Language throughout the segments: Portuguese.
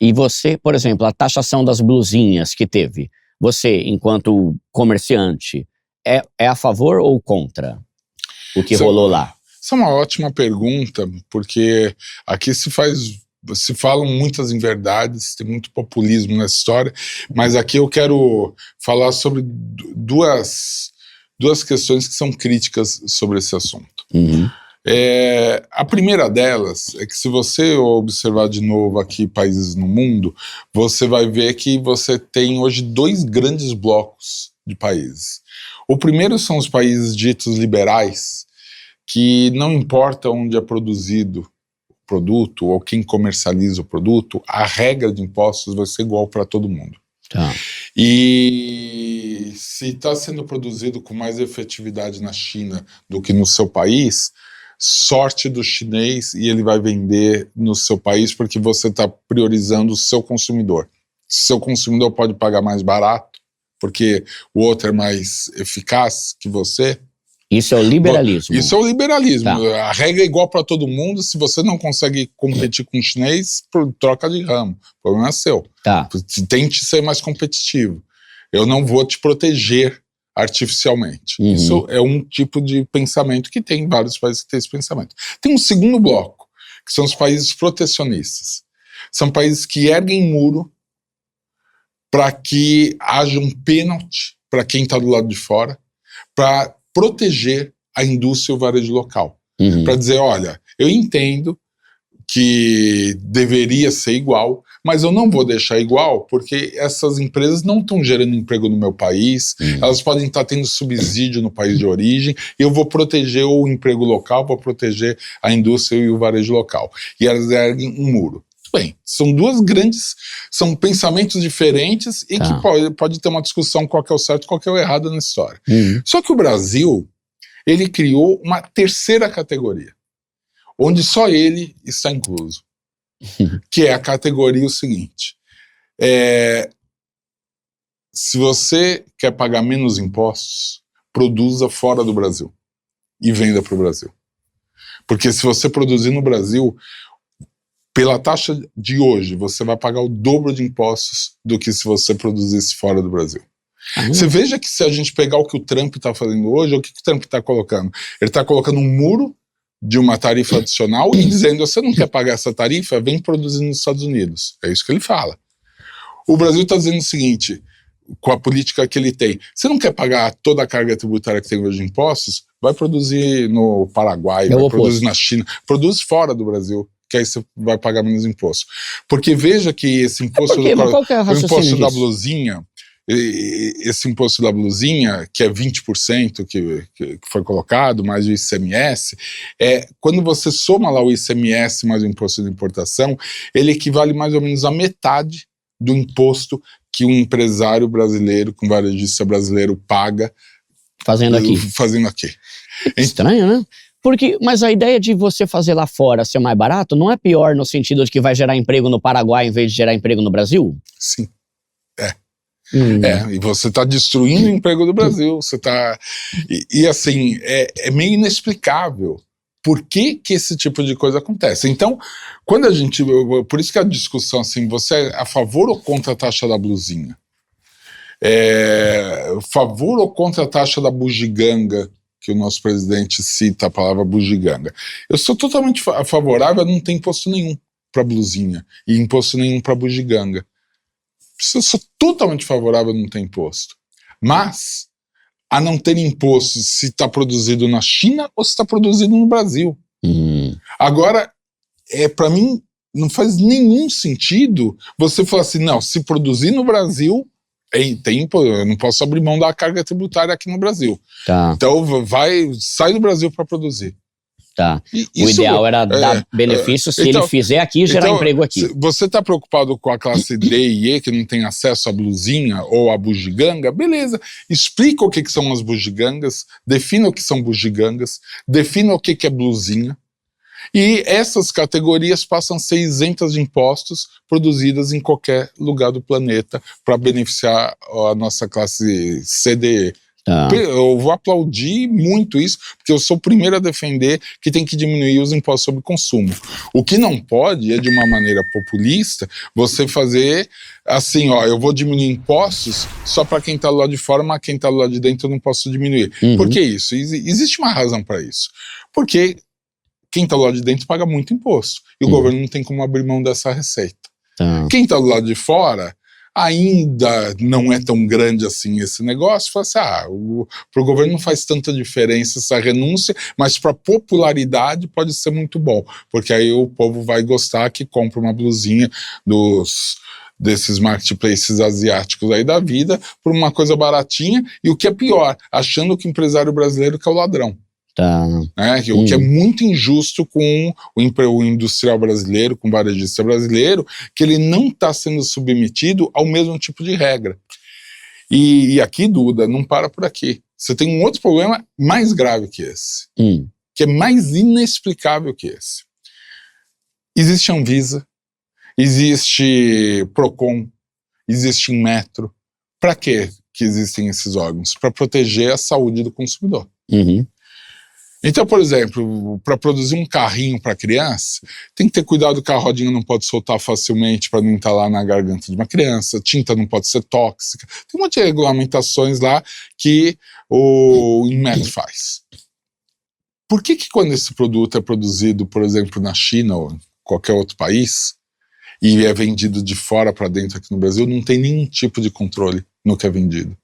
E você, por exemplo, a taxação das blusinhas que teve, você, enquanto comerciante, é a favor ou contra o que rolou lá? Essa é uma ótima pergunta, porque aqui se falam muitas inverdades, tem muito populismo nessa história, mas aqui eu quero falar sobre duas questões que são críticas sobre esse assunto. Uhum. A primeira delas é que, se você observar de novo aqui países no mundo, você vai ver que você tem hoje dois grandes blocos de países. O primeiro são os países ditos liberais, que não importa onde é produzido o produto ou quem comercializa o produto, a regra de impostos vai ser igual para todo mundo. Tá. E se está sendo produzido com mais efetividade na China do que no seu país, sorte do chinês, e ele vai vender no seu país porque você está priorizando o seu consumidor. Seu consumidor pode pagar mais barato porque o outro é mais eficaz que você. Isso é o liberalismo. Isso é o liberalismo. Tá. A regra é igual para todo mundo. Se você não consegue competir com o chinês, troca de ramo. O problema é seu. Tá. Tente ser mais competitivo. Eu não vou te proteger artificialmente. Uhum. Isso é um tipo de pensamento que tem vários países que têm esse pensamento. Tem um segundo bloco, que são os países protecionistas. São países que erguem muro para que haja um pênalti para quem está do lado de fora, para proteger a indústria e o varejo local. Uhum. Para dizer, olha, eu entendo que deveria ser igual, mas eu não vou deixar igual porque essas empresas não estão gerando emprego no meu país, elas podem estar tendo subsídio no país de origem, e eu vou proteger o emprego local, vou proteger a indústria e o varejo local. E elas erguem um muro. Bem, são pensamentos diferentes e que pode ter uma discussão qual que é o certo e qual que é o errado nessa história. Só que o Brasil, ele criou uma terceira categoria, onde só ele está incluso, que é a categoria o seguinte: se você quer pagar menos impostos, produza fora do Brasil e venda para o Brasil. Porque se você produzir no Brasil, pela taxa de hoje, você vai pagar o dobro de impostos do que se você produzisse fora do Brasil. Você veja que, se a gente pegar o que o Trump está fazendo hoje, o que o Trump está colocando? Ele está colocando um muro de uma tarifa adicional e dizendo: você não quer pagar essa tarifa? Vem produzir nos Estados Unidos. É isso que ele fala. O Brasil está dizendo o seguinte, com a política que ele tem: você não quer pagar toda a carga tributária que tem hoje de impostos? Vai produzir no Paraguai, vai produzir na China, produz fora do Brasil, que aí você vai pagar menos imposto. Porque veja que esse imposto, o imposto da blusinha, esse imposto da blusinha, que é 20% que foi colocado, mais o ICMS, quando você soma lá o ICMS mais o imposto de importação, ele equivale mais ou menos à metade do imposto que um empresário brasileiro, que um varejista brasileiro paga fazendo aqui. Estranho, né? Mas a ideia de você fazer lá fora ser mais barato não é pior no sentido de que vai gerar emprego no Paraguai em vez de gerar emprego no Brasil? Sim, e você está destruindo o emprego do Brasil. Você tá, e assim, é meio inexplicável por que esse tipo de coisa acontece. Então, quando a gente... Por isso que a discussão, assim, você é a favor ou contra a taxa da blusinha? Favor ou contra a taxa da bugiganga, que o nosso presidente cita a palavra bugiganga? Eu sou totalmente favorável a não ter imposto nenhum para blusinha e imposto nenhum para bugiganga. Eu sou totalmente favorável a não ter imposto. Mas a não ter imposto se está produzido na China ou se está produzido no Brasil. Agora, para mim, não faz nenhum sentido você falar assim: não, se produzir no Brasil, eu não posso abrir mão da carga tributária aqui no Brasil. Então sai do Brasil para produzir. O ideal era dar benefício se ele fizer aqui e gerar emprego aqui. Você está preocupado com a classe D e E que não tem acesso à blusinha ou à bugiganga? Beleza, explica o que são as bugigangas, defina o que são bugigangas, defina o que é blusinha, e essas categorias passam a ser isentas de impostos produzidas em qualquer lugar do planeta para beneficiar a nossa classe CDE, Eu vou aplaudir muito isso, porque eu sou o primeiro a defender que tem que diminuir os impostos sobre consumo. O que não pode é, de uma maneira populista, você fazer assim, ó, eu vou diminuir impostos só para quem está do lado de fora, mas quem está do lado de dentro eu não posso diminuir. Por que isso? Existe uma razão para isso. Porque quem está do lado de dentro paga muito imposto, e o governo não tem como abrir mão dessa receita. Quem está do lado de fora ainda não é tão grande assim esse negócio, fala assim, para o governo não faz tanta diferença essa renúncia, mas para a popularidade pode ser muito bom, porque aí o povo vai gostar que compra uma blusinha desses marketplaces asiáticos aí da vida por uma coisa baratinha, e o que é pior, achando que o empresário brasileiro que é o ladrão. O que é muito injusto com o industrial brasileiro, com o varejista brasileiro, que ele não está sendo submetido ao mesmo tipo de regra. E aqui, Duda, não para por aqui. Você tem um outro problema mais grave que esse, que é mais inexplicável que esse. Existe Anvisa, existe Procon, existe Inmetro. Para que existem esses órgãos? Para proteger a saúde do consumidor. Então, por exemplo, para produzir um carrinho para criança, tem que ter cuidado que a rodinha não pode soltar facilmente para não entalar na garganta de uma criança, tinta não pode ser tóxica, tem um monte de regulamentações lá que o Inmetro faz. Por que quando esse produto é produzido, por exemplo, na China ou em qualquer outro país, e é vendido de fora para dentro aqui no Brasil, não tem nenhum tipo de controle no que é vendido?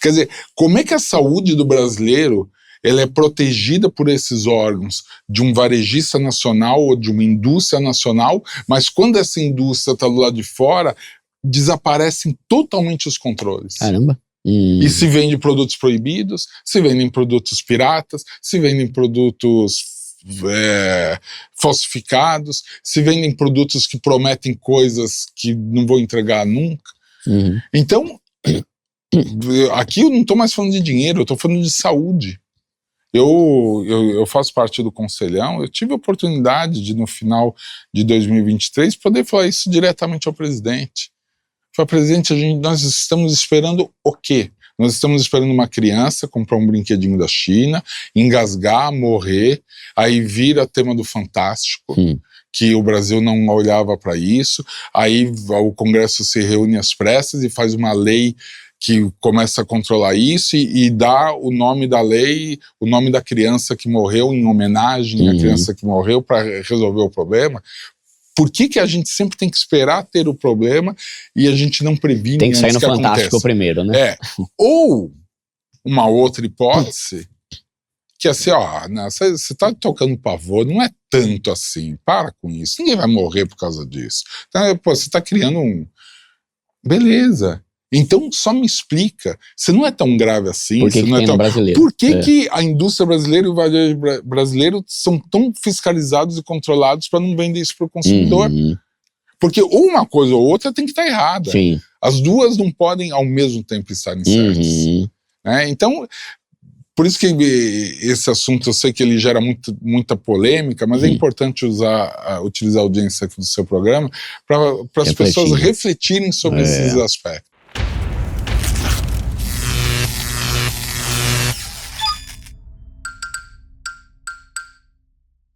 Quer dizer, como é que a saúde do brasileiro ela é protegida por esses órgãos de um varejista nacional ou de uma indústria nacional, mas quando essa indústria está do lado de fora, desaparecem totalmente os controles. Caramba! E se vende produtos proibidos, se vendem produtos piratas, se vendem produtos falsificados, se vendem produtos que prometem coisas que não vão entregar nunca. Então, aqui eu não estou mais falando de dinheiro, eu estou falando de saúde. Eu faço parte do Conselhão, eu tive a oportunidade de, no final de 2023, poder falar isso diretamente ao presidente. Falei, presidente, nós estamos esperando o quê? Nós estamos esperando uma criança comprar um brinquedinho da China, engasgar, morrer, aí vira tema do Fantástico, que o Brasil não olhava para isso, aí o Congresso se reúne às pressas e faz uma lei que começa a controlar isso e dá o nome da lei, o nome da criança que morreu em homenagem à criança que morreu para resolver o problema. Por que a gente sempre tem que esperar ter o problema e a gente não previne? Tem que sair no Fantástico primeiro, né? Ou uma outra hipótese, que é assim, você está tocando pavor, não é tanto assim, para com isso, ninguém vai morrer por causa disso. Então, você está criando Beleza. Então, só me explica, se não é tão grave assim... Por que tem no brasileiro? Por que a indústria brasileira e o varejo brasileiro são tão fiscalizados e controlados para não vender isso para o consumidor? Porque ou uma coisa ou outra tem que estar errada. As duas não podem ao mesmo tempo estarem certas. Então, por isso que esse assunto, eu sei que ele gera muita polêmica, mas é importante utilizar a audiência aqui do seu programa para as pessoas refletirem sobre esses aspectos.